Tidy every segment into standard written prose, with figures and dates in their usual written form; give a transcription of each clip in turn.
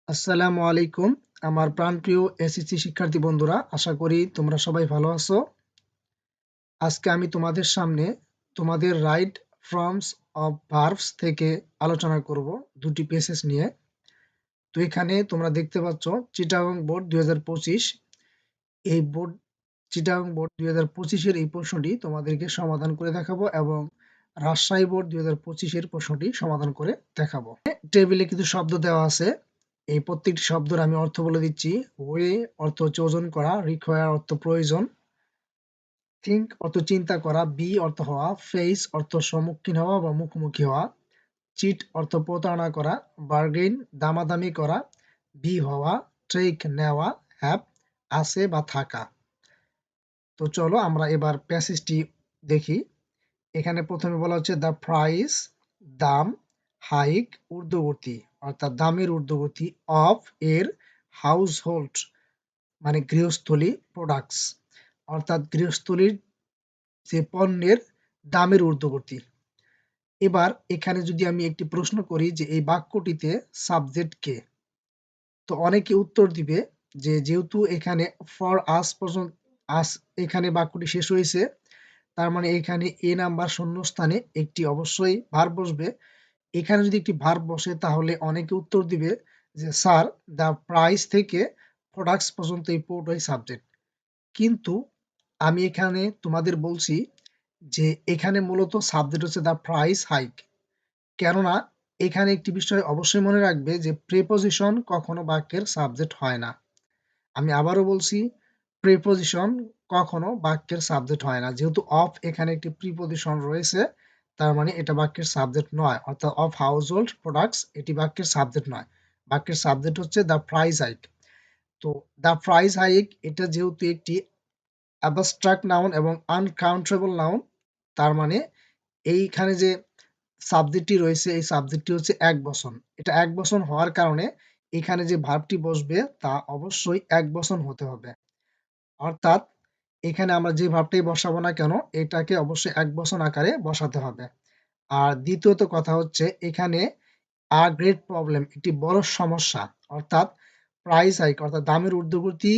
আসসালামু আলাইকুম। আমার প্রাণপ্রিয় এসএসসি শিক্ষার্থী বন্ধুরা, আশা করি তোমরা সবাই ভালো আছো। আজকে আমি তোমাদের সামনে তোমাদের রাইট ফর্মস অফ ভার্বস থেকে আলোচনা করব দুটি পেসেজ নিয়ে। তো এখানে তোমরা দেখতে পাচ্ছ চিটাগং বোর্ড 2025 এই বোর্ড চিটাগং বোর্ড 2025 এই প্রশ্নটি তোমাদেরকে সমাধান করে দেখাবো এবং রাজশাহী বোর্ড 2025 প্রশ্নটি সমাধান করে দেখাবো। টেবিলে কিছু শব্দ দেওয়া আছে। এই প্রত্যেকটি শব্দের আমি অর্থ বলে দিচ্ছি। ওয়ে অর্থ হচ্ছে ওজন করা, রিকোয়ার অর্থ প্রয়োজন, থিঙ্ক অর্থ চিন্তা করা, বি অর্থ হওয়া, ফেস অর্থ সম্মুখীন হওয়া বা মুখোমুখি হওয়া, চিট অর্থ প্রতারণা করা, বার্গেইন দামাদামি করা, বি হওয়া, ট্রেক নেওয়া, হ্যাভ আছে বা থাকা। তো চলো আমরা এবার প্যাসেজটি দেখি। এখানে প্রথমে বলা হচ্ছে দ্য প্রাইস, দাম, হাইক ঊর্ধ্বগতি অর্থাৎ দামের ঊর্ধ্বগতি, অফ এর, হাউসহোল্ড মানে গৃহস্থলী, প্রোডাক্টস অর্থাৎ গৃহস্থলীর যে পণ্যের দামের ঊর্ধ্বগতি। এবার এখানে যদি আমি একটি প্রশ্ন করি যে এই বাক্যটিতে সাবজেক্ট কে, তো অনেকে উত্তর দিবে যে যেহেতু এখানে ফর আস পর্যন্ত আস এখানে বাক্যটি শেষ হয়েছে, তার মানে এখানে এ নাম্বার শূন্যস্থানে একটি অবশ্যই ভার্ব বসবে। এখানে যদি একটি ভার্ব বসে তাহলে অনেকে উত্তর দিবে যে স্যার দ্য প্রাইস থেকে প্রোডাক্টস পর্যন্ত এই পুরোটাই সাবজেক্ট। কিন্তু আমি এখানে তোমাদের বলছি যে এখানে মূলত সাবজেক্ট হচ্ছে দ্য প্রাইস হাইক। কেননা এখানে একটি বিষয় অবশ্যই মনে রাখবে যে প্রিপোজিশন কখনো বাক্যের সাবজেক্ট হয় না। আমি আবারও বলছি, প্রিপোজিশন কখনো বাক্যের সাবজেক্ট হয় না। যেহেতু অফ এখানে একটি প্রিপোজিশন রয়েছে, তার মানে এটা বাক্যের সাবজেক্ট নয়। অর্থাৎ অফ হাউসহোল্ড প্রোডাক্টস এটি বাক্যের সাবজেক্ট নয়। বাক্যের সাবজেক্ট হচ্ছে দ্য প্রাইস হাইক। তো দ্য প্রাইস হাইক এটা যেহেতু একটি অ্যাবস্ট্রাক্ট নাউন এবং আনকাউন্টেবল নাউন, তার মানে এইখানে যে সাবজেক্টটি রয়েছে এই সাবজেক্টটি হচ্ছে এক বচন। এটা এক বচন হওয়ার কারণে এখানে যে ভার্বটি বসবে তা অবশ্যই এক বচন হতে হবে। অর্থাৎ এখানে আমরা যে ভার্বটাই বসাবো না কেন এটাকে অবশ্যই এক বচন আকারে বসাতে হবে। আর দ্বিতীয়ত কথা হচ্ছে এখানে আ গ্রেট প্রবলেম একটি বড় সমস্যা, অর্থাৎ প্রাইস হাইক অর্থাৎ দামের ঊর্ধ্বগতি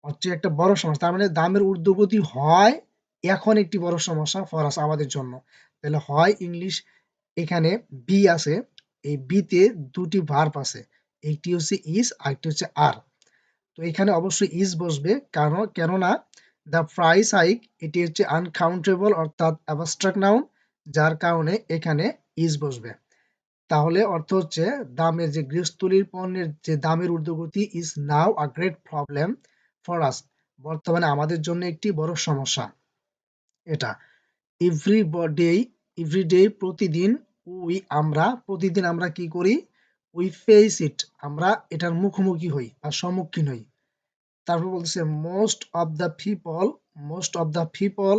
হচ্ছে একটা বড় সমস্যা। তার মানে দামের ঊর্ধ্বগতি হয় এখন একটি বড় সমস্যা ফর আস আমাদের জন্য। তাহলে হয় ইংলিশ এখানে বি আছে, এই বিতে দুটি ভার্ব আছে, একটি হচ্ছে ইজ আরেকটি হচ্ছে আর। তো এখানে অবশ্যই ইজ বসবে, কারণ কেননা দ্য প্রাইস হাইক এটি হচ্ছে আনকাউন্টেবল অর্থাৎ অ্যাবস্ট্রাক্ট নাউন, যার কারণে এখানে ইজ বসবে। তাহলে অর্থ হচ্ছে দামের যে গৃহস্থলীর পণ্যের যে দামের ঊর্ধ্বগতি is now a great problem for us, বর্তমানে আমাদের জন্য একটি বড় সমস্যা এটা। এভরিডে, এভরিডে প্রতিদিন, উই আমরা প্রতিদিন আমরা কি করি, উই ফেস ইট আমরা এটার মুখোমুখি হই বা সম্মুখীন হই। তারপর বলতেছে most of the people, most of the people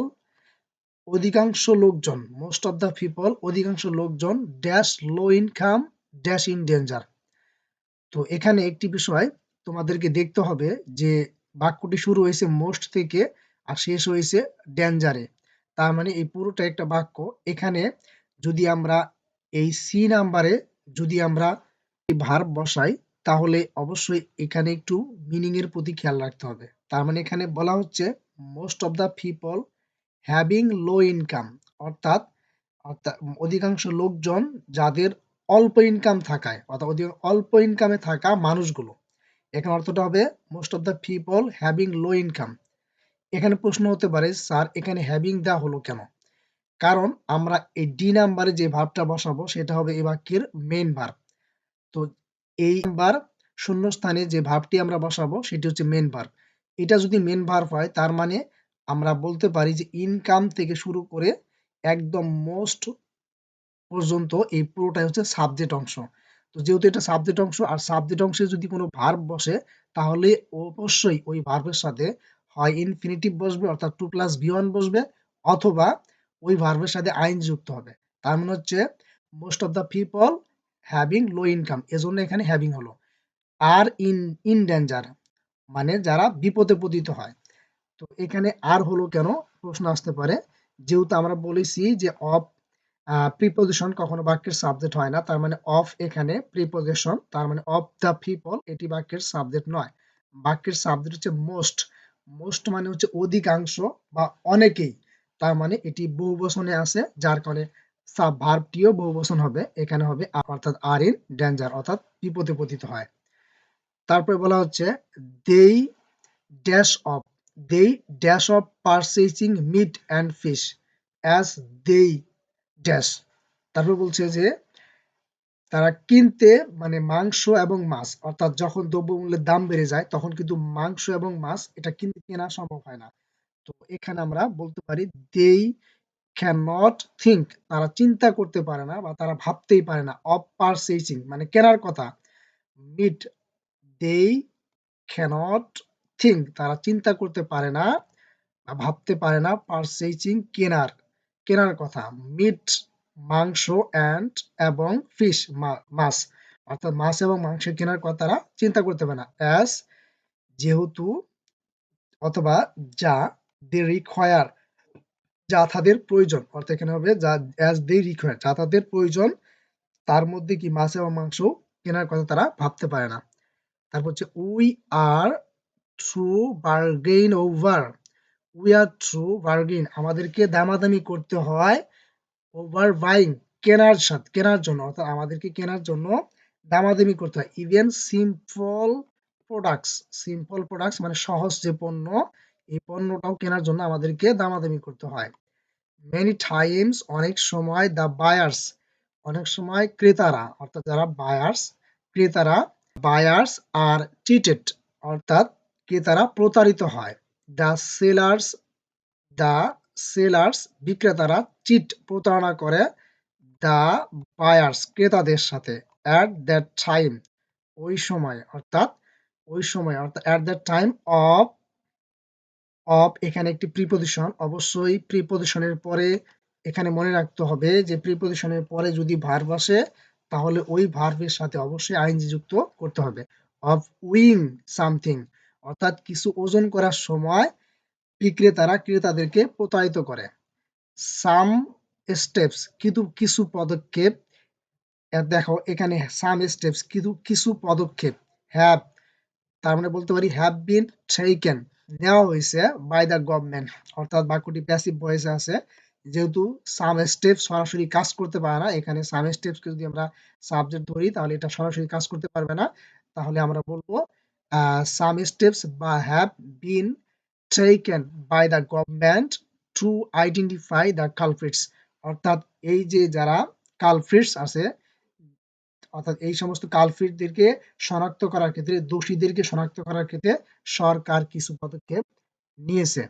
অধিকাংশ লোকজন, মোস্ট অফ দ্য পিপল অধিকাংশ লোকজন dash low income dash in danger. তো এখানে একটি বিষয় তোমাদেরকে দেখতে হবে যে বাক্যটি শুরু হয়েছে মোস্ট থেকে আর শেষ হয়েছে ডেঞ্জারে। তার মানে এই পুরোটা একটা বাক্য। এখানে যদি আমরা এই সি নাম্বারে যদি আমরা এই ভার্ব বসাই তাহলে অবশ্যই এখানে একটু মিনিং এর প্রতি খেয়াল রাখতে হবে। তার মানে এখানে বলা হচ্ছে most of the people having low income, অর্থাৎ অর্থাৎ অধিকাংশ লোকজন যাদের অল্প ইনকাম থাকায় অর্থাৎ অল্প ইনকামে থাকা মানুষগুলো। এখানে অর্থটা হবে most of the people having low income. এখানে প্রশ্ন হতে পারে স্যার এখানে হ্যাভিং দেওয়া হলো কেন? কারণ আমরা এই ডি নাম্বারে যে ভার্বটা বসাবো সেটা হবে এই বাক্যের মেইন ভার্ব। তো এই নাম্বার শূন্যস্থানে যে ভার্বটি আমরা বসাবো সেটি হচ্ছে মেইন ভার্ব। এটা যদি মেইন ভার্ব হয় তার মানে আমরা বলতে পারি যে ইনকাম থেকে শুরু করে একদম মোস্ট পর্যন্ত এই পুরোটাই হচ্ছে সাবজেক্ট অংশ। তো যেহেতু এটা সাবজেক্ট অংশ আর সাবজেক্ট অংশে যদি কোনো ভার্ব বসে তাহলে অবশ্যই ওই ভার্বের সাথে হয় ইনফিনিটিভ বসবে অর্থাৎ টু প্লাস ভি ওয়ান বসবে, অথবা ওই ভার্বের সাথে আইন যুক্ত হবে। তার মানে হচ্ছে most of the people having low income, এজন্য এখানে হ্যাভিং হলো। আর ইন ডেঞ্জার মানে যারা বিপদে পতিত হয়। তো এখানে আর হলো কেন প্রশ্ন আসতে পারে, যেহেতু আমরা বলেছি যে অফ প্রিপোজিশন কখনো বাক্যের সাবজেক্ট হয় না, তার মানে অফ এখানে প্রিপোজিশন, তার মানে অফ দ্য পিপল এটি বাক্যের সাবজেক্ট নয়। বাক্যের সাবজেক্ট হচ্ছে মোস্ট। মোস্ট মানে হচ্ছে অধিকাংশ বা অনেকেই, তার মানে এটি বহুবচনে আছে, যার কারণে ভার্বটিও বহুবচন হবে, এখানে হবে অর্থাৎ আর ইন ডেঞ্জার, অর্থাৎ বিপদে পতিত হয়। তারপরে বলা হচ্ছে দেই ড্যাশ অফ, দেই dash of purchasing meat and fish as দেই ড্যাশ। তারপর বলছে যে তারা কিনতে মানে মাংস এবং মাছ, অর্থাৎ যখন দ্রব্যমূল্যের দাম বেড়ে যায় তখন কিন্তু মাংস এবং মাছ এটা কিন্তু কেনা সম্ভব হয় না। তো এখানে আমরা বলতে পারি they cannot think, তারা চিন্তা করতে পারে না বা তারা ভাবতেই পারে না, of purchasing মানে কেনার কথা, meat they cannot think তারা চিন্তা করতে পারে না বা ভাবতে পারে না, purchasing কেনার, কেনার কথা, মিট মাংস অ্যান্ড এবং ফিশ মাছ, অর্থাৎ মাছ এবং মাংস কেনার কথা তারা চিন্তা করতে পারে না, অ্যাজ যেহেতু, অথবা যা, দে রিকোয়ার যা তাদের প্রয়োজন, অর্থাৎ এখানে হবে যা, অ্যাজ দে রিকোয়ার যা তাদের প্রয়োজন, তার মধ্যে কি মাছ এবং মাংস কেনার কথা তারা ভাবতে পারে না। তারপর হচ্ছে we are through bargain over, we are through bargain আমাদেরকে দামাদামি করতে হয়, ওভার বাইং কেনার সাথে, কেনার জন্য, অর্থাৎ আমাদেরকে কেনার জন্য দামাদামি করতে হয়, even simple products, simple products মানে সহজ যে পণ্য, এই পণ্যটাও কেনার জন্য আমাদেরকে দামাদামি করতে হয়। মেনি টাইমস অনেক সময়, দ্য বায়ার্স অনেক সময় ক্রেতারা, অর্থাৎ যারা বায়ার্স ক্রেতারা, বায়ার্স আর চিটেড অর্থাৎ ক্রেতারা প্রতারিত হয়, দ্য সেলার্স, দ্য সেলার্স বিক্রেতারা চিট প্রতারণা করে, দ্য বায়ার্স ক্রেতাদের সাথে, অ্যাট দ্যাট টাইম ওই সময়, অর্থাৎ ওই সময়, অর্থাৎ at that time of, of এখানে একটি প্রিপোজিশন, অবশ্যই প্রিপোজিশনের পরে এখানে মনে রাখতে হবে যে প্রিপোজিশনের পরে যদি ভার্ব আসে তাহলে ওই ভার্বের সাথে অবশ্যই আইএনজি যুক্ত করতে হবে। অফ উইং সামথিং অর্থাৎ কিছু ওজন করার সময় বিক্রেতারা ক্রেতাদেরকে প্রতারিত করে। সাম স্টেপস কিন্তু কিছু পদক্ষেপ, দেখো এখানে সাম স্টেপস কিন্তু কিছু পদক্ষেপ, হ্যাভ তার মানে বলতে পারি হ্যাভ বিন টেকেন নেওয়া হয়েছে বাই দ্য গভর্নমেন্ট, অর্থাৎ বাক্যটি প্যাসিভ ভয়েসে আছে, যেহেতু সাম স্টেপ সরাসরি কাজ করতে পারে না, এখানে সাম স্টেপসকে যদি আমরা সাবজেক্ট ধরি তাহলে এটা সরাসরি কাজ করতে পারবে না, তাহলে আমরা বলবো সাম স্টেপস বা have been taken by the government to identify the culprits, অর্থাৎ এই যে যারা কালপ্রিটস আছে, অর্থাৎ এই সমস্ত কালপ্রিটদেরকে শনাক্ত করার ক্ষেত্রে, দোষীদেরকে শনাক্ত করার ক্ষেত্রে সরকার কিছু পদক্ষেপ নিয়েছে।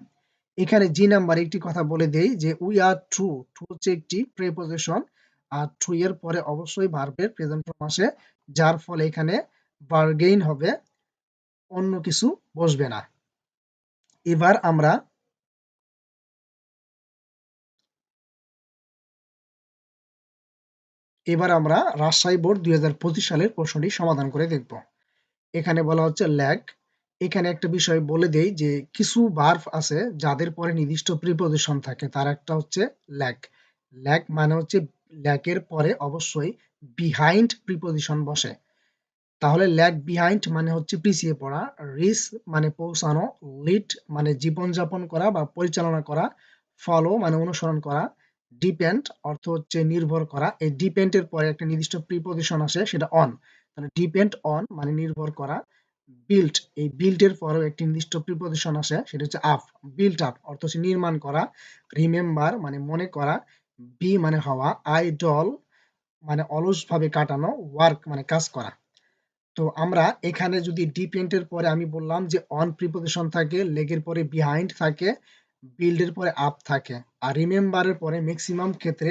এখানে জি নাম্বার একটি কথা বলে দেই যে উই আর ট্রু, ট্রু হচ্ছে একটি প্রেপোজিশন, আর ট্রু এর পরে অবশ্যই ভার্বের প্রেজেন্ট ফর্ম আসে, যার ফলে এখানে বার্গেইন হবে, অন্য কিছু বসবে না। এবার আমরা রাজশাহী বোর্ড 2025 সালের প্রশ্নটি সমাধান করে দেখব। এখানে বলা হচ্ছে ল্যাক, এখানে একটা বিষয় বলে দেই যে কিছু ভার্ব আছে যাদের পরে নির্দিষ্ট প্রিপোজিশন থাকে, তার একটা হচ্ছে ল্যাক। ল্যাক মানে হচ্ছে ল্যাকের পরে অবশ্যই বিহাইন্ড প্রিপোজিশন বসে, তাহলে ল্যাক বিহাইন্ড মানে হচ্ছে পিছিয়ে পড়া, রিস মানে পৌঁছানো, লিড মানে জীবনযাপন করা বা পরিচালনা করা, ফলো মানে অনুসরণ করা, ডিপেন্ড অর্থ হচ্ছে নির্ভর করা, এই ডিপেন্ড এর পরে একটা নির্দিষ্ট প্রিপোজিশন আসে সেটা অন, মানে ডিপেন্ড অন মানে নির্ভর করা, বিল্ট এই বিল্ট এর পরেও একটি নির্দিষ্ট প্রিপোজিশন আসে সেটা হচ্ছে আপ, বিল্ট আপ অর্থ হচ্ছে নির্মাণ করা, রিমেম্বার মানে মনে করা, বি মানে হওয়া, আইডল মানে অলসভাবে কাটানো, ওয়ার্ক মানে কাজ করা। তো আমরা এখানে যদি ডিপেন্ড এর পরে আমি বললাম যে অন প্রিপোজিশন থাকে, লেগের পরে বিহাইন্ড থাকে, বিল্ড এর পরে আপ থাকে, আর রিমেম্বার এর পরে ম্যাক্সিমাম ক্ষেত্রে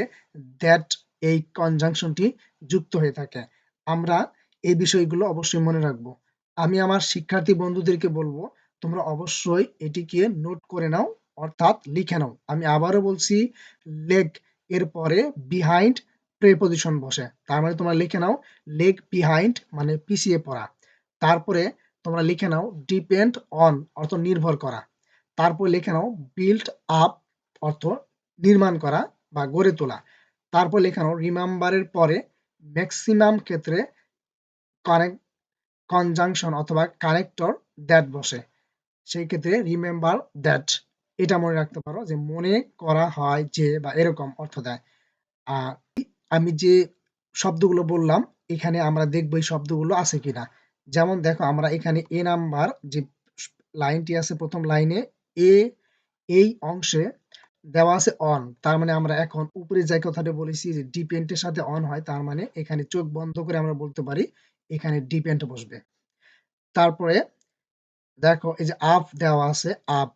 দ্যাট এই কনজাংশনটি যুক্ত হয়ে থাকে। আমরা এই বিষয়গুলো অবশ্যই মনে রাখবো। আমি আমার শিক্ষার্থী বন্ধুদেরকে বলবো তোমরা অবশ্যই এটিকে নোট করে নাও, অর্থাৎ লিখে নাও। আমি আবারও বলছি লেগ এর পরে বিহাইন্ড প্রিপোজিশন বসে, তার মানে তোমরা লিখে নাও লেগ বিহাইন্ড মানে পিছিয়ে পড়া, তারপরে তোমরা লিখে নাও ডিপেন্ড অন অর্থ নির্ভর করা, তারপর লিখে নাও বিল্ড আপ অর্থ নির্মাণ করা বা গড়ে তোলা, তারপর লেখানো রিমেম্বারের পরে ম্যাক্সিমাম ক্ষেত্রে কনজাংশন অথবা কানেক্টর দ্যাট বসে, সেই ক্ষেত্রে রিমেম্বার দ্যাট এটা মনে রাখতে পারো যে মনে করা হয় যে বা এরকম অর্থ দেয়। আর আমি যে শব্দগুলো বললাম এখানে আমরা দেখবো এই শব্দগুলো আছে কিনা। যেমন দেখো আমরা এখানে এ নাম্বার যে লাইনটি আছে প্রথম লাইনে এ এই অংশে দেওয়া আছে অন, তার মানে আমরা এখন উপরে যে কথাটা বলেছি যে ডিপেন্ডের সাথে অন হয়, তার মানে এখানে চোখ বন্ধ করে আমরা বলতে পারি এখানে ডিপেন্ড বসবে। তারপরে দেখো এই যে আপ দেওয়া আছে আপ,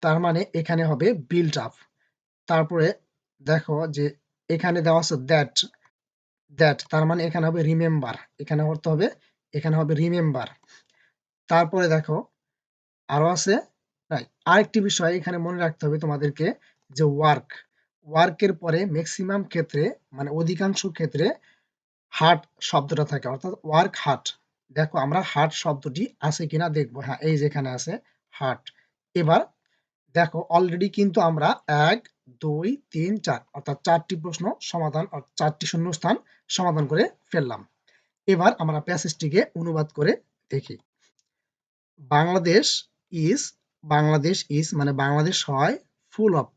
তার মানে এখানে হবে বিল্ট আপ। তারপরে দেখো যে এখানে দেওয়া আছে দ্যাট, দ্যাট তার মানে এখানে হবে রিমেম্বার, এখানে অর্থ হবে এখানে হবে রিমেম্বার। তারপরে দেখো আরো আছে আরেকটি বিষয় এখানে মনে রাখতে হবে তোমাদেরকে যে ওয়ার্ক, ওয়ার্কের পরে ম্যাক্সিমাম ক্ষেত্রে মানে অধিকাংশ ক্ষেত্রে হার্ট শব্দটা থাকে, অর্থাৎ ওয়ার্ক হার্ট। দেখো আমরা হার্ট শব্দটি আছে কিনা দেখবো, হ্যাঁ এই যেখানে আছে হার্ট। এবার দেখো অলরেডি কিন্তু আমরা ১, ২, ৩, ৪ অর্থাৎ ৪টি প্রশ্ন সমাধান ৪টি শূন্যস্থান সমাধান করে ফেললাম। এবার আমরা প্যাসেজটিকে অনুবাদ করে দেখি। বাংলাদেশ ইজ, বাংলাদেশ ইজ মানে বাংলাদেশ হয় ফুল অফ,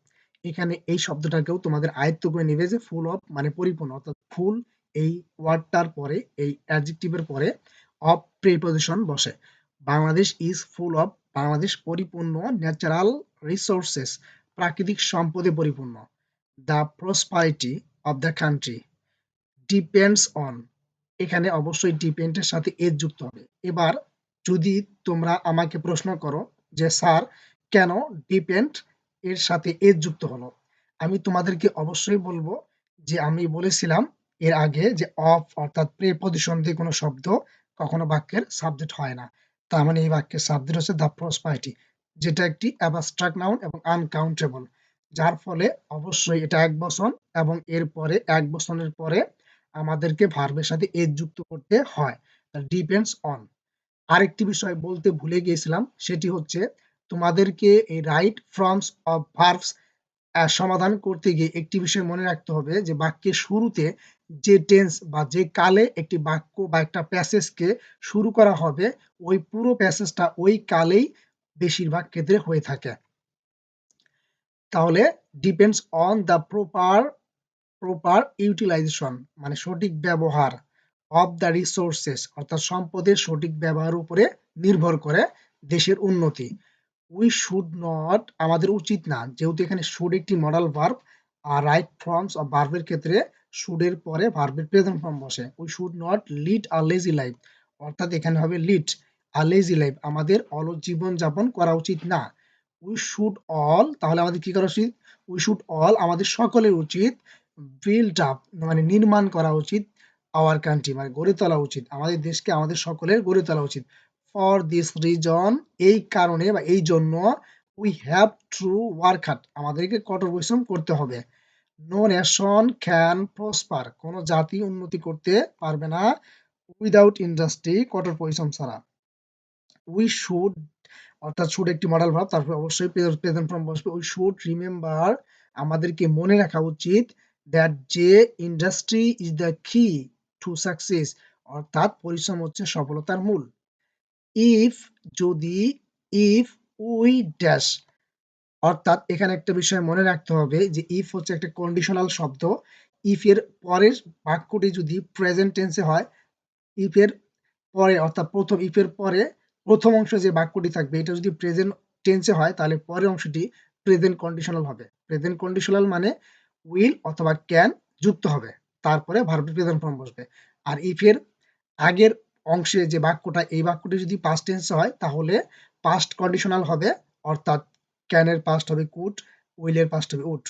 এখানে এই শব্দটাকেও তোমাদের আয়ত্ত করে নেবে যে ফুল অফ মানে পরিপূর্ণ, অর্থাৎ ফুল এই ওয়ার্ডটার পরে এই অ্যাডজেক্টিভের পরে অফ প্রিপজিশন বসে। Bangladesh is full of, Bangladesh পরিপূর্ণ ন্যাচারাল রিসোর্সেস, প্রাকৃতিক সম্পদে পরিপূর্ণ। The prosperity of the country depends on, এখানে অবশ্যই ডিপেন্ডের সাথে এজ যুক্ত হবে। এবার যদি তোমরা আমাকে প্রশ্ন করো যে স্যার কেন ডিপেন্ড এর সাথে এজ যুক্ত হলো, আমি তোমাদেরকে অবশ্যই বলবো যে আমি বলেছিলাম এর আগে যে অফ অর্থাৎ প্রিপজিশন দিয়ে কোনো শব্দ কখনো বাক্যের সাবজেক্ট হয় না। তার মানে এই বাক্যের সাবজেক্ট হচ্ছে দ্য প্রসপারিটি, যেটা একটি অ্যাবস্ট্রাক্ট নাউন এবং আনকাউন্টেবল, যার ফলে অবশ্যই এটা এক বচন এবং এর পরে এক বচনের পরে আমাদেরকে ভার্বের সাথে এজ যুক্ত করতে হয়। Depends on. আরেকটি বিষয় বলতে ভুলে গিয়েছিলাম, সেটি হচ্ছে তোমাদেরকে এই রাইট ফর্মস অফ ভার্বস সমাধান করতে গিয়ে একটি বিষয় মনে রাখতে হবে যে বাক্যের শুরুতে যে টেন্স বা যে কালে একটি বাক্য বা একটা প্যাসেজকে শুরু করা হবে ওই পুরো প্যাসেজটা ওই কালেই বেশিরভাগ ক্ষেত্রে হয়ে থাকে। তাহলে depends on the proper utilisation মানে সঠিক ব্যবহার অফ দ্য রিসোর্সেস অর্থাৎ সম্পদের সঠিক ব্যবহারের উপরে নির্ভর করে দেশের উন্নতি। উই শুড নট আমাদের উচিত না, যেহেতু এখানে শুড একটি মডাল ভার্ব আর রাইট ফর্মস অফ ভার্বের ক্ষেত্রে শুডের পরে ভার্বের প্রেজেন্ট ফর্ম বসে। We should not lead a lazy life অর্থাৎ এখানে হবে লিড আ লেজি লাইফ আমাদের অলস জীবন যাপন করা উচিত না। উই শুড অল তাহলে আমাদের কি করা উচিত, উই শুড অল আমাদের সকলের উচিত বিল্ড আপ মানে নির্মাণ করা উচিত আওয়ার কান্ট্রি মানে গড়ে তোলা উচিত আমাদের দেশকে, আমাদের সকলের গড়ে তোলা উচিত। ফর দিস রিজন এই কারণে বা এই জন্য we have to work hard আমাদেরকে কঠোর পরিশ্রম করতে হবে। নো নেশন ক্যান প্রসপার কোনো জাতি উন্নতি করতে পারবে না উইদাউট ইন্ডাস্ট্রি কঠোর পরিশ্রম ছাড়া। উই শুড অর্থাৎ শুড একটি মডাল ভার্ব, তারপর অবশ্যই প্রেজেন্ট ফর্ম বসবে। উই শুড রিমেম্বার আমাদেরকে মনে রাখা উচিত দ্যাট যে ইন্ডাস্ট্রি ইজ দ্য কি টু সাকসেস অর্থাৎ পরিশ্রম হচ্ছে সফলতার মূল। ইফ যদি ইফ উই ড্যাশ অর্থাৎ এখানে একটা বিষয় মনে রাখতে হবে যে ইফ হচ্ছে একটা কন্ডিশনাল শব্দ। ইফ এর পরের বাক্যটি যদি প্রেজেন্ট টেন্সে হয়, ইফ এর পরে অর্থাৎ প্রথম ইফ এর পরে প্রথম অংশে যে বাক্যটি থাকবে এটা যদি প্রেজেন্ট টেন্সে হয় তাহলে পরের অংশটি প্রেজেন্ট কন্ডিশনাল হবে। প্রেজেন্ট কন্ডিশনাল মানে উইল অথবা ক্যান যুক্ত হবে, তারপরে ভার্বের প্রেজেন্ট ফর্ম বসবে। আর ইফ এর আগের অংশে যে বাক্যটা এই বাক্যটি যদি পাস্ট টেন্সে হয় তাহলে পাস্ট কন্ডিশনাল হবে, অর্থাৎ ক্যান এর পাস্ট হবে কুড, উইল এর পাস্ট হবে উড।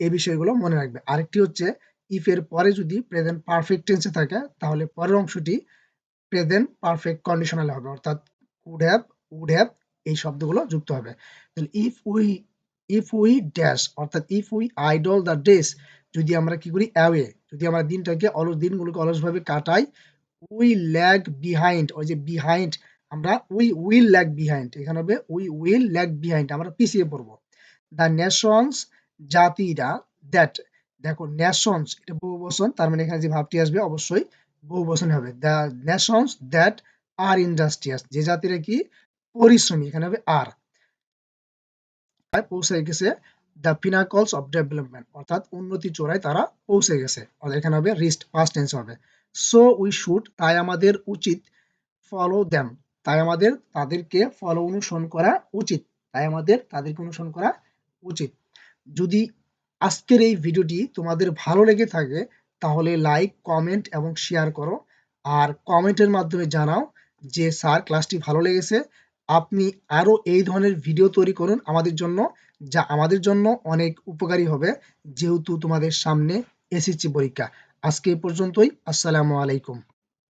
এই বিষয়গুলো মনে রাখবে। আরেকটি হচ্ছে ইফ এর পরে যদি প্রেজেন্ট পারফেক্ট টেন্সে থাকে তাহলে পরের অংশটি প্রেজেন্ট পারফেক্ট কন্ডিশনাল হবে, অর্থাৎ কুড হ্যাভ উড হ্যাভ এই শব্দগুলো যুক্ত হবে। তাহলে ইফ উই ড্যাশ অর্থাৎ if we idle the days যদি আমরা কি করি অ্যাওয়ে যদি আমরা দিনটাকে দিনগুলোকে অলসভাবে কাটাই, উই ল্যাগ বিহাইন্ড ওই যে বিহাইন্ড আমরা উই উইল ল্যাগ বিহাইন্ড এখানে হবে উই উইল ল্যাগ বিহাইন্ড আমরা পিছিয়ে পড়বো। দ্য নেশনস জাতিরা দ্যাট দেখো নেশনস এটা বহুবচন, তার মানে এখানে যে ভার্বটি আসবে অবশ্যই বহুবচন হবে। The Nations that R industrious, যে জাতিরা কি পরিশ্রমী, এখানে হবে আর। পৌঁছে গেছে দ্য পিনাকলস অফ ডেভেলপমেন্ট, অর্থাৎ উন্নতি চূড়ায় তারা পৌঁছে গেছে, অর্থাৎ এখানে হবে রিস্ট, পাস্ট টেন্স হবে। সো উই শুড, তাই আমাদের উচিত, ফলো দেম, তাই আমাদের তাদেরকে ফলো অনুসরণ করা উচিত, তাই আমাদের তাদেরকে অনুসরণ করা উচিত। যদি আজকের এই ভিডিওটি তোমাদের ভালো লেগে থাকে তাহলে লাইক, কমেন্ট এবং শেয়ার করো। আর কমেন্টের মাধ্যমে জানাও যে স্যার ক্লাসটি ভালো লেগেছে, আপনি আরো এই ধরনের ভিডিও তৈরি করুন আমাদের জন্য, যা আমাদের জন্য অনেক উপকারী হবে, যেহেতু তোমাদের সামনে এসএসসি পরীক্ষা। আজকে এই পর্যন্তই। আসসালামু আলাইকুম।